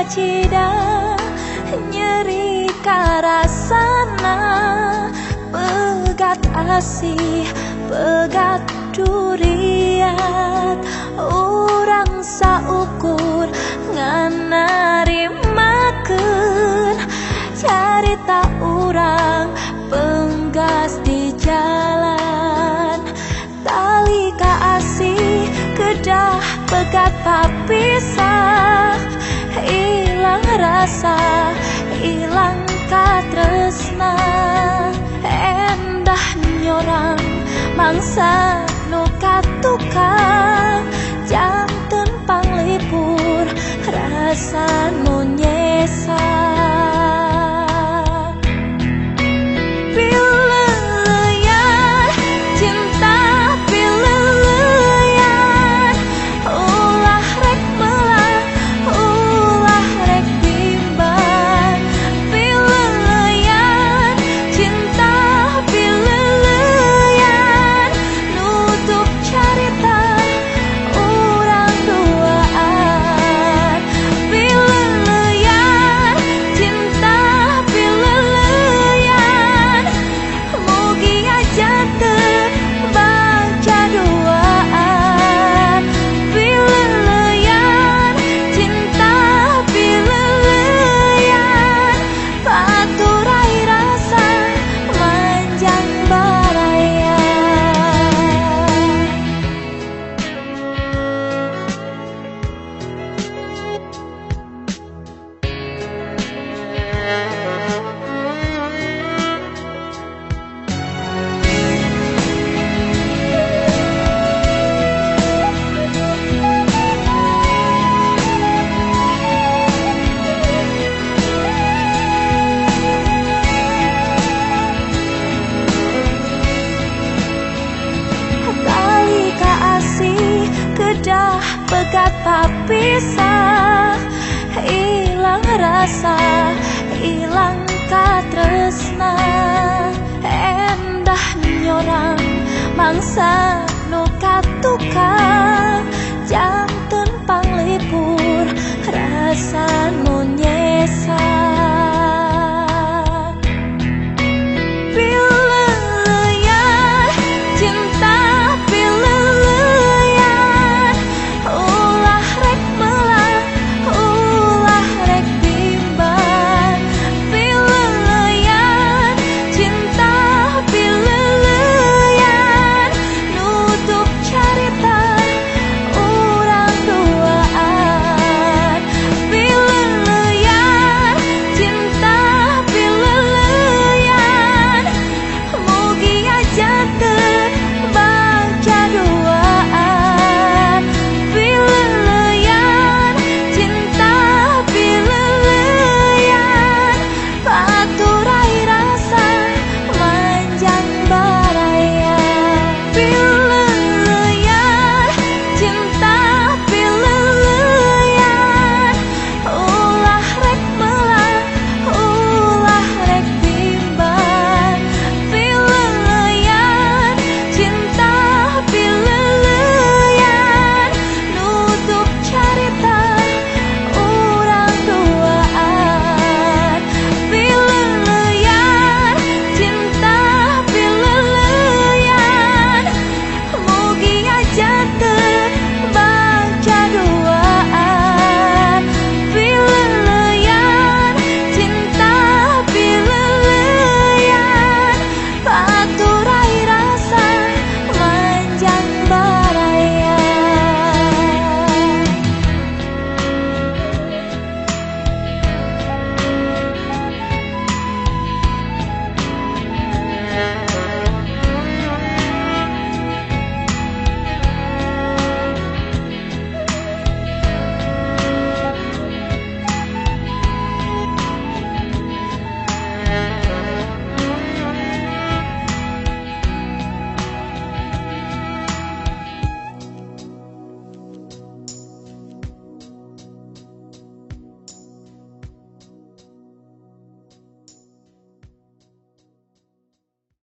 cida nyeri karasana pegat asih pegat duriat urang saukur nganarimakeun carita urang penggas di jalan tali kaasih kedah pegat papisah ilang rasa ilang katresna endah nyorang mangsa nu katukang janten panglipur rasa nu nyesa pileuyan cinta pileuyan ulah rek melah ulah rek timbang pileuyan cinta pileuyan nutup carita urang duaan pileuyan cinta pileuyan mugi aja teu baca duaan pileuyan cinta pileuyan paturai rasa manjang baraya. Tali kaasih kedah pegat papisah ilang rasa ilang katresna endah nyorang mangsa